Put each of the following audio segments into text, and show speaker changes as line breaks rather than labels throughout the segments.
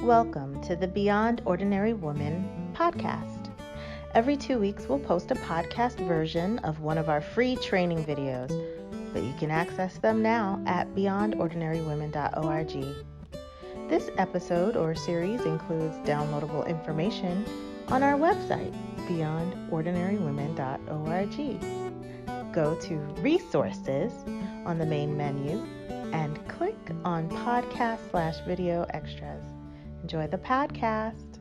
Welcome to the Beyond Ordinary Woman podcast. Every 2 weeks, we'll post a podcast version of one of our free training videos, but you can access them now at beyondordinarywomen.org. This episode or series includes downloadable information on our website, beyondordinarywomen.org. Go to Resources on the main menu and click on Podcast/Video Extras. Enjoy the podcast.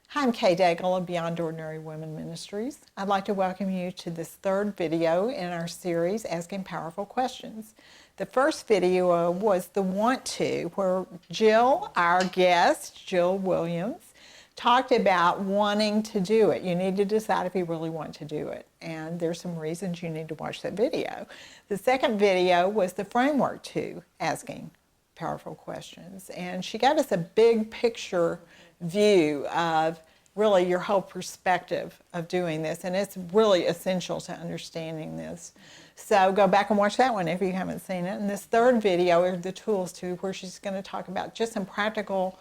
Hi, I'm Kay Daigle of Beyond Ordinary Women Ministries. I'd like to welcome you to this third video in our series, Asking Powerful Questions. The first video was the want to, where Jill, our guest, Jill Williams, talked about wanting to do it. You need to decide if you really want to do it. And there's some reasons you need to watch that video. The second video was the framework to asking powerful questions. And she gave us a big picture view of really your whole perspective of doing this. And it's really essential to understanding this. So go back and watch that one if you haven't seen it. And this third video are the tools to, where she's going to talk about just some practical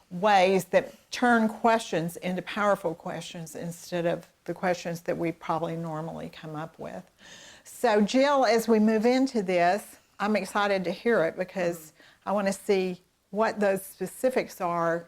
ways that turn questions into powerful questions instead of the questions that we probably normally come up with. So Jill, as we move into this, I'm excited to hear it because I want to see what those specifics are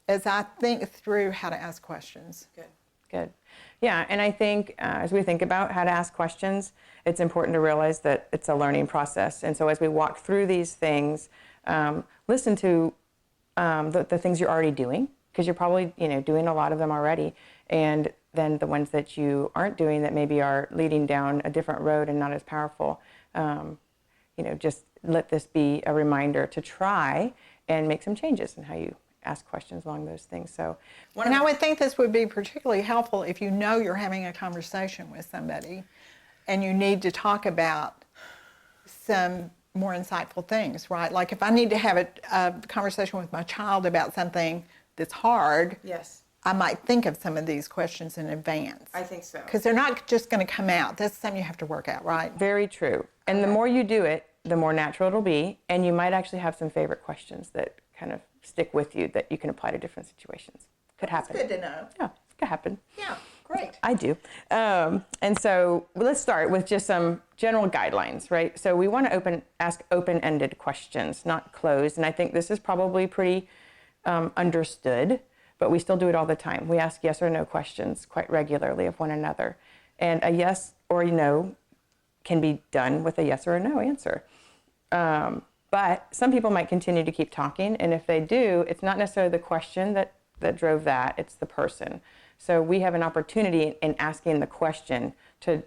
as I think through how to ask questions.
Good. Yeah, and I think as we think about how to ask questions, it's important to realize that it's a learning process. And so as we walk through these things, listen to the things you're already doing, because you're probably doing a lot of them already, and then the ones that you aren't doing that maybe are leading down a different road and not as powerful. Just let this be a reminder to try and make some changes in how you ask questions along those things. So,
and I would think this would be particularly helpful if you know you're having a conversation with somebody and you need to talk about some more insightful things, right? Like if I need to have a conversation with my child about something that's hard,
yes,
I might think of some of these questions in advance.
I think so.
Because they're not just going to come out. That's something you have to work out, right?
Very true. And the more you do it, the more natural it'll be, and you might actually have some favorite questions that kind of stick with you that you can apply to different situations. Could happen.
That's good to know.
Yeah, it could happen.
Yeah, great.
I do. And so let's start with just some general guidelines, right? So we want to ask open-ended questions, not closed. And I think this is probably pretty understood, but we still do it all the time. We ask yes or no questions quite regularly of one another. And a yes or a no can be done with a yes or a no answer. But some people might continue to keep talking, and if they do, it's not necessarily the question that drove that, it's the person. So we have an opportunity in asking the question to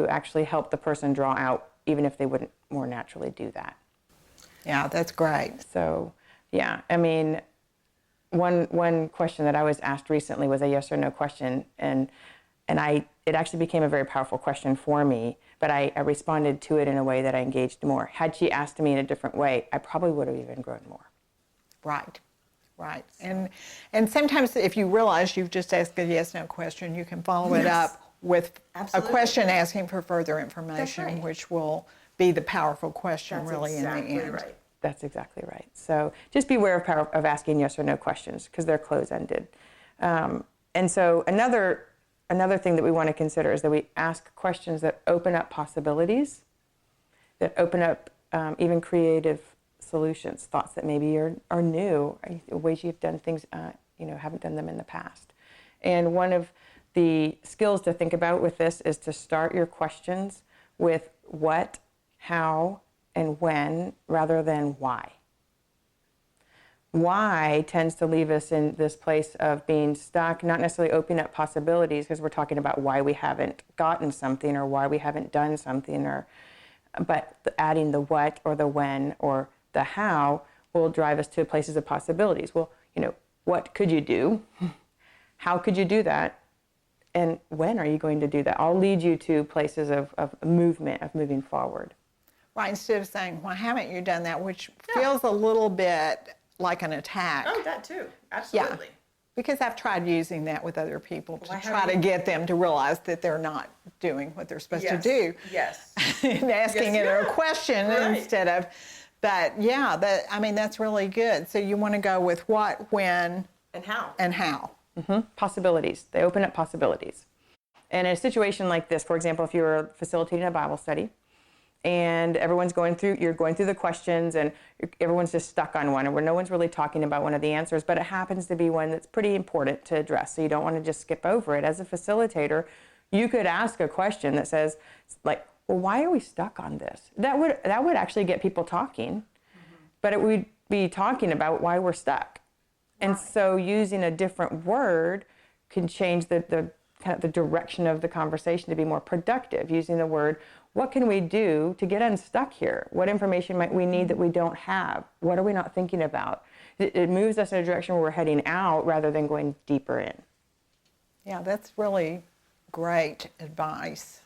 actually help the person draw out, even if they wouldn't more naturally do that.
Yeah, that's great.
So, yeah, I mean, one question that I was asked recently was a yes or no question, and it actually became a very powerful question for me, but I responded to it in a way that I engaged more. Had she asked me in a different way, I probably would have even grown more.
Right. And sometimes if you realize you've just asked a yes/no question, you can follow it up with a question asking for further information, which will be the powerful question really in the end.
Right.
That's exactly right. So just be aware of asking yes or no questions because they're close-ended. And so another thing that we want to consider is that we ask questions that open up possibilities, that open up even creative solutions, thoughts that maybe are new, ways you've done things, haven't done them in the past. And one of the skills to think about with this is to start your questions with what, how, and when, rather than why. Why tends to leave us in this place of being stuck, not necessarily opening up possibilities because we're talking about why we haven't gotten something or why we haven't done something, but adding the what or the when or the how will drive us to places of possibilities. Well, what could you do? How could you do that? And when are you going to do that? I'll lead you to places of movement, of moving forward.
Right, instead of saying, why haven't you done that, which feels a little bit like an attack.
Oh, that too. Absolutely.
Yeah. Because I've tried using that with other people to try to get them to realize that they're not doing what they're supposed to do.
Yes.
And asking it a question instead of But yeah, that's really good. So you want to go with what, when,
And how?
and how.
Possibilities. They open up possibilities. And in a situation like this, for example, if you're facilitating a Bible study and you're going through the questions and everyone's just stuck on one, and where no one's really talking about one of the answers, but it happens to be one that's pretty important to address. So you don't want to just skip over it. As a facilitator, you could ask a question that says, like, well, why are we stuck on this? That would actually get people talking, but it would be talking about why we're stuck. And so using a different word can change the kind of the direction of the conversation to be more productive. Using the word, what can we do to get unstuck here? What information might we need that we don't have? What are we not thinking about? It moves us in a direction where we're heading out rather than going deeper in.
Yeah, that's really great advice.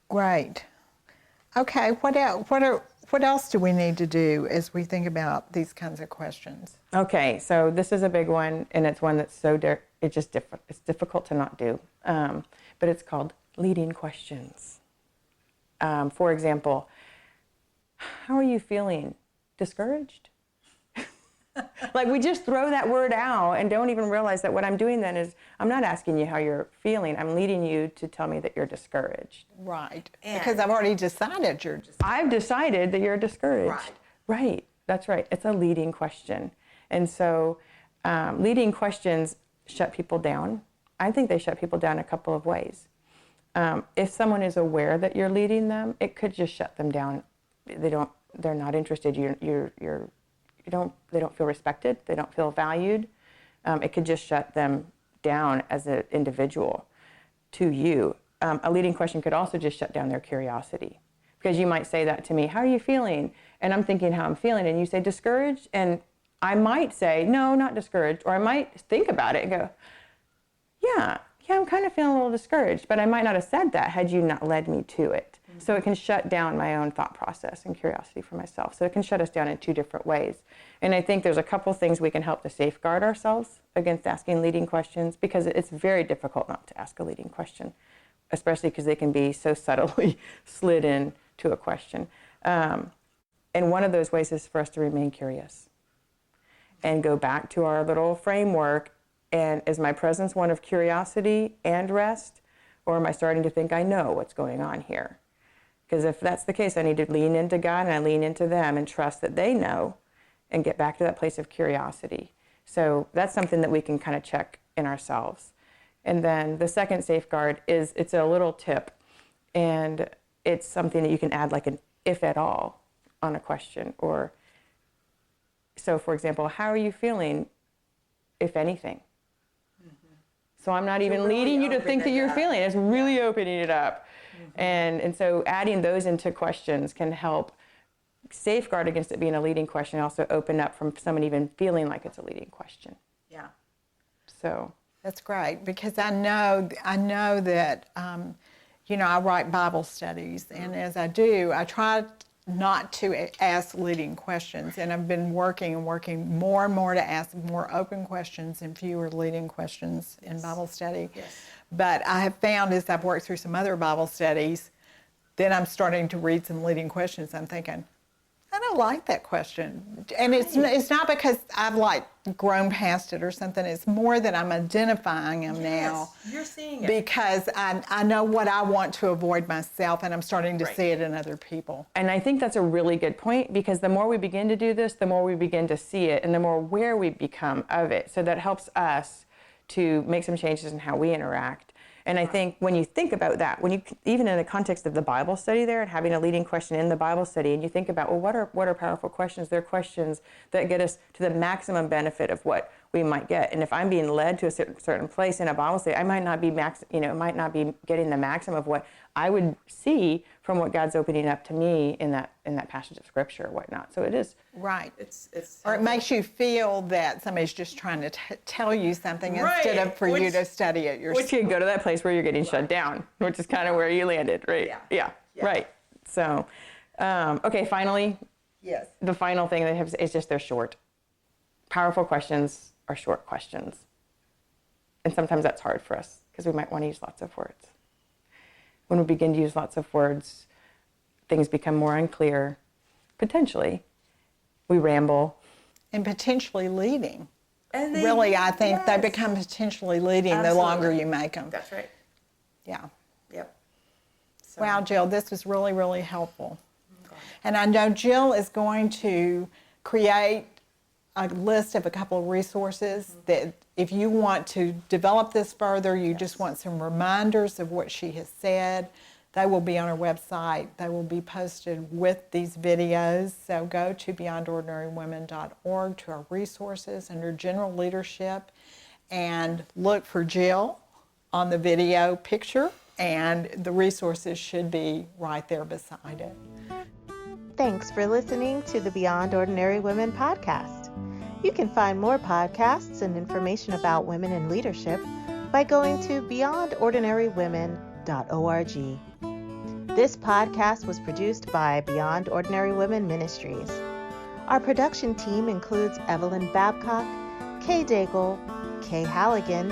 Great. Okay, what else do we need to do as we think about these kinds of questions?
Okay, so this is a big one, and it's one that's it's difficult to not do. But it's called leading questions. For example, how are you feeling? Discouraged? Like, we just throw that word out and don't even realize that what I'm doing then is I'm not asking you how you're feeling. I'm leading you to tell me that you're discouraged.
Right. Because I've already decided you're discouraged.
I've decided that you're discouraged. Right. That's right. It's a leading question. And so leading questions shut people down. I think they shut people down a couple of ways. If someone is aware that you're leading them, it could just shut them down. They're not interested. They don't feel respected. They don't feel valued. It could just shut them down as an individual to you. A leading question could also just shut down their curiosity, because you might say that to me, how are you feeling? And I'm thinking how I'm feeling, and you say discouraged, and I might say, no, not discouraged, or I might think about it and go, yeah, I'm kind of feeling a little discouraged, but I might not have said that had you not led me to it. Mm-hmm. So it can shut down my own thought process and curiosity for myself. So it can shut us down in two different ways. And I think there's a couple things we can help to safeguard ourselves against asking leading questions, because it's very difficult not to ask a leading question, especially because they can be so subtly slid in to a question. And one of those ways is for us to remain curious and go back to our little framework. And is my presence one of curiosity and rest, or am I starting to think I know what's going on here? Because if that's the case, I need to lean into God and I lean into them and trust that they know and get back to that place of curiosity. So that's something that we can kind of check in ourselves. And then the second safeguard is, it's a little tip, and it's something that you can add like an if at all on a question. Or so, for example, how are you feeling, if anything? So I'm not even leading you to think that you're feeling. It's really opening it up. Mm-hmm. And so adding those into questions can help safeguard against it being a leading question, and also open up from someone even feeling like it's a leading question.
Yeah.
So that's great, because I know that, I write Bible studies, and as I do, I try not to ask leading questions, and I've been working more and more to ask more open questions and fewer leading questions in Bible study.
Yes.
But I have found, as I've worked through some other Bible studies, then I'm starting to read some leading questions. I'm thinking, I don't like that question. And it's not because I've grown past it or something. It's more that I'm identifying them now.
You're seeing it.
Because I know what I want to avoid myself, and I'm starting to see it in other people.
And I think that's a really good point, because the more we begin to do this, the more we begin to see it, and the more aware we become of it. So that helps us to make some changes in how we interact. And I think when you think about that, even in the context of the Bible study there and having a leading question in the Bible study, and you think about, well, what are powerful questions? They're questions that get us to the maximum benefit of what we might get. And if I'm being led to a certain place in a Bible study, I might not be might not be getting the maximum of what I would see from what God's opening up to me in that passage of Scripture or whatnot. So it is
right.
It's
or it makes you feel that somebody's just trying to tell you something instead of for you to study it yourself.
Which can go to that place where you're getting shut down, which is kind of where you landed, right? Yeah. Right. So, okay, finally,
yes.
The final thing they have is just they're short. Powerful questions are short questions. And sometimes that's hard for us because we might want to use lots of words. When we begin to use lots of words, things become more unclear, potentially, we ramble.
And potentially leading.
And
Really, I think they
yes.
become potentially leading the longer you make them.
That's right.
Yeah.
Yep. So,
Wow, Jill, this was really, really helpful. And I know Jill is going to create a list of a couple of resources that if you want to develop this further, you just want some reminders of what she has said, they will be on our website. They will be posted with these videos. So go to beyondordinarywomen.org to our resources under General Leadership and look for Jill on the video picture, and the resources should be right there beside it.
Thanks for listening to the Beyond Ordinary Women podcast. You can find more podcasts and information about women in leadership by going to beyondordinarywomen.org. This podcast was produced by Beyond Ordinary Women Ministries. Our production team includes Evelyn Babcock, Kay Daigle, Kay Halligan,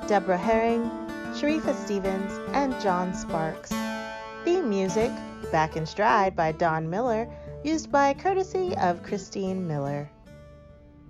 Deborah Herring, Sharifa Stevens, and John Sparks. Theme music, Back in Stride by Don Miller, used by courtesy of Christine Miller.